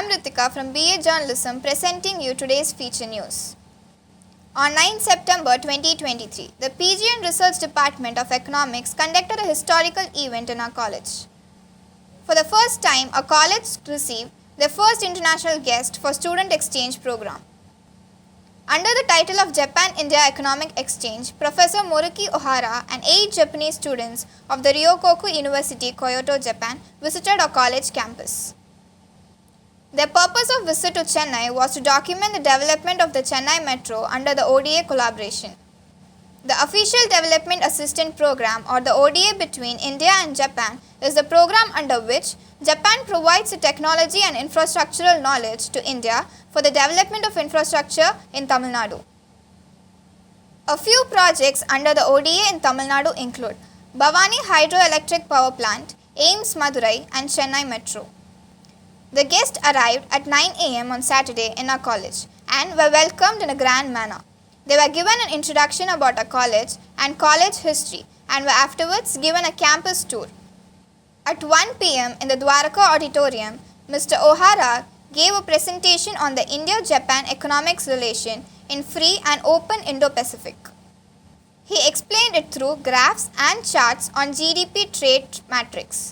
am Ritika from BA Journalism presenting you today's feature news. On 9 September 2023, the PG and Research Department of Economics conducted a historical event in our college. For the first time, our college received their first international guest for student exchange program. Under the title of Japan-India Economic Exchange, Professor Moruki Ohara and 8 Japanese students of the Ryokoku University, Kyoto, Japan, visited our college campus. Their purpose of visit to Chennai was to document the development of the Chennai Metro under the ODA collaboration. The Official Development Assistance Program, or the ODA, between India and Japan is the program under which Japan provides the technology and infrastructural knowledge to India for the development of infrastructure in Tamil Nadu. A few projects under the ODA in Tamil Nadu include Bhavani Hydroelectric Power Plant, AIIMS Madurai and Chennai Metro. The guests arrived at 9 a.m. on Saturday in our college and were welcomed in a grand manner. They were given an introduction about our college and college history and were afterwards given a campus tour. At 1 p.m. in the Dwaraka Auditorium, Mr. Ohara gave a presentation on the India-Japan economics relation in free and open Indo-Pacific. He explained it through graphs and charts on GDP trade matrix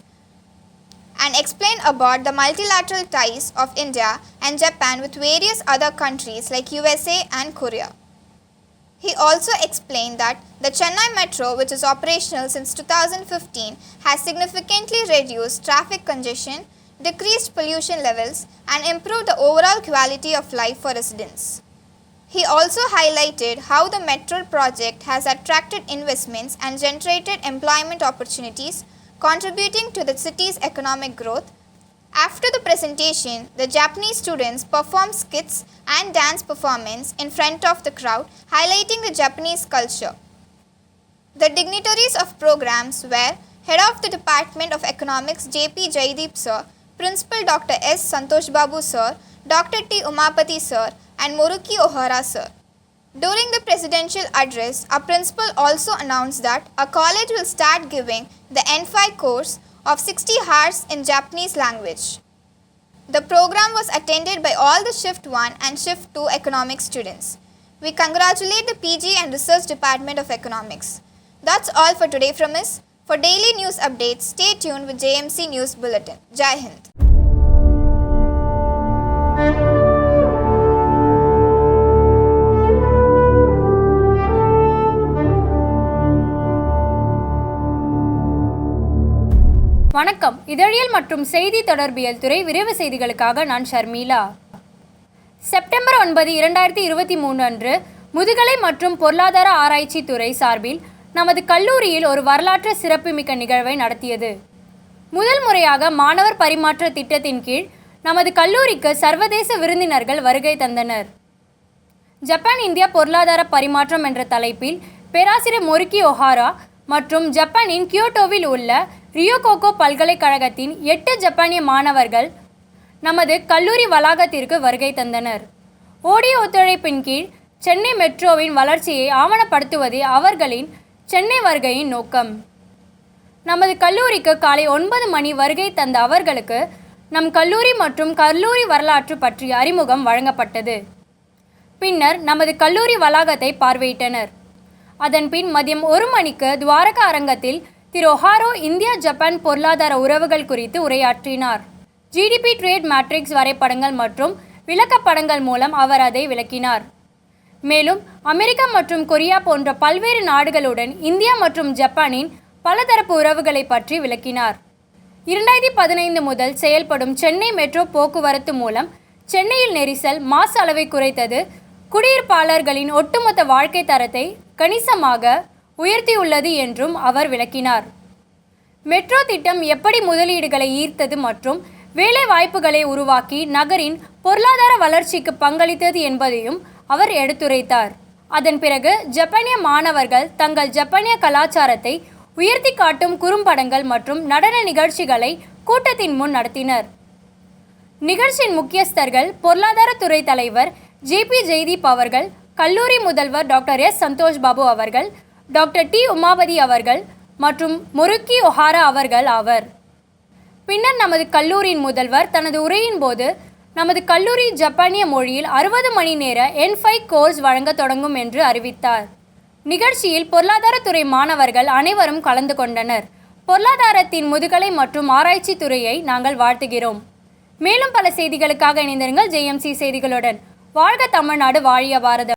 and explained about the multilateral ties of India and Japan with various other countries like USA and Korea. He also explained that the Chennai Metro, which is operational since 2015, has significantly reduced traffic congestion, decreased pollution levels, and improved the overall quality of life for residents. He also highlighted how the metro project has attracted investments and generated employment opportunities, contributing to the city's economic growth. After the presentation, the Japanese students performed skits and dance performance in front of the crowd, highlighting the Japanese culture. The dignitaries of programs were Head of the Department of Economics J.P. Jaideep Sir, Principal Dr. S. Santosh Babu Sir, Dr. T. Umapati Sir, and Moruki Ohara Sir. During the presidential address, our principal also announced that our college will start giving the N5 course of 60 hours in Japanese language. The program was attended by all the Shift 1 and Shift 2 economics students. We congratulate the PG and Research Department of Economics. That's all for today from us. For daily news updates, stay tuned with JMC News Bulletin. Jai Hind. வணக்கம். இதழியல் மற்றும் செய்தி தொடர்பியல் துறை விரைவு செய்திகளுக்காக நான் Sharmila. September 9, 2023 அன்று முதுகலை மற்றும் பொருளாதார ஆராய்ச்சி துறை சார்பில் நமது கல்லூரியில் ஒரு வரலாற்று சிறப்புமிக்க நிகழ்வை நடத்தியது. முதல் முறையாக மாணவர் பரிமாற்ற திட்டத்தின் கீழ் நமது கல்லூரிக்கு சர்வதேச விருந்தினர்கள் வருகை தந்தனர். ஜப்பான் இந்தியா பொருளாதார பரிமாற்றம் என்ற தலைப்பில் பேராசிரியர் மொருக்கி ஒஹாரா மற்றும் ஜப்பானின் கியோட்டோவில் உள்ள ரியோகோகோ பல்கலைக்கழகத்தின் 8 ஜப்பானிய மாணவர்கள் நமது கல்லூரி வளாகத்திற்கு வருகை தந்தனர். ஓடிய ஒத்துழைப்பின் கீழ் சென்னை மெட்ரோவின் வளர்ச்சியை ஆவணப்படுத்துவதே அவர்களின் சென்னை வருகையின் நோக்கம். நமது கல்லூரிக்கு காலை 9 மணி வருகை தந்த அவர்களுக்கு நம் கல்லூரி மற்றும் கல்லூரி வரலாற்று பற்றிய அறிமுகம் வழங்கப்பட்டது. பின்னர் நமது கல்லூரி வளாகத்தை பார்வையிட்டனர். அதன்பின் மதியம் 1 மணிக்கு துவாரகா அரங்கத்தில் திரு ஒஹாரோ இந்தியா ஜப்பான் பொருளாதார உறவுகள் குறித்து உரையாற்றினார். ஜிடிபி ட்ரேட் மேட்ரிக்ஸ் வரைபடங்கள் மற்றும் விளக்கப்படங்கள் மூலம் அவர் அதை விளக்கினார். மேலும் அமெரிக்கா மற்றும் கொரியா போன்ற பல்வேறு நாடுகளுடன் இந்தியா மற்றும் ஜப்பானின் பலதரப்பு உறவுகளை பற்றி விளக்கினார். 2015 முதல் செயல்படும் சென்னை மெட்ரோ போக்குவரத்து மூலம் சென்னையில் நெரிசல் மாசு அளவை குறைத்தது, குடியிருப்பாளர்களின் ஒட்டுமொத்த வாழ்க்கை தரத்தை கணிசமாக உயர்த்தியுள்ளது என்றும் அவர் விளக்கினார். மெட்ரோ திட்டம் எப்படி முதலீடுகளை ஈர்த்தது மற்றும் வேலை வாய்ப்புகளை உருவாக்கி நகரின் பொருளாதார வளர்ச்சிக்கு பங்களித்தது என்பதையும் அவர் எடுத்துரைத்தார். அதன் பிறகு ஜப்பானிய மாணவர்கள் தங்கள் ஜப்பானிய கலாச்சாரத்தை உயர்த்தி காட்டும் குறும்படங்கள் மற்றும் நடன நிகழ்ச்சிகளை கூட்டத்தின் முன் நடத்தினர். நிகழ்ச்சியின் முக்கியஸ்தர்கள் பொருளாதாரத்துறை தலைவர் ஜே.பி. ஜெய்தீப் அவர்கள், கல்லூரி முதல்வர் டாக்டர் எஸ். சந்தோஷ் பாபு அவர்கள், டாக்டர் டி. உமாபதி அவர்கள் மற்றும் மொருக்கி ஒஹாரா அவர்கள் ஆவர். பின்னர் நமது கல்லூரியின் முதல்வர் தனது உரையின் போது நமது கல்லூரி ஜப்பானிய மொழியில் 60 மணி நேர N5 கோர்ஸ் வழங்க தொடங்கும் என்று அறிவித்தார். நிகழ்ச்சியில் பொருளாதாரத்துறை மாணவர்கள் அனைவரும் கலந்து கொண்டனர். பொருளாதாரத்தின் முதுகலை மற்றும் ஆராய்ச்சி துறையை நாங்கள் வாழ்த்துகிறோம். மேலும் பல செய்திகளுக்காக இணைந்திருங்கள் JMC செய்திகளுடன். வாழ்க தமிழ்நாடு, வாழிய பாரதம்.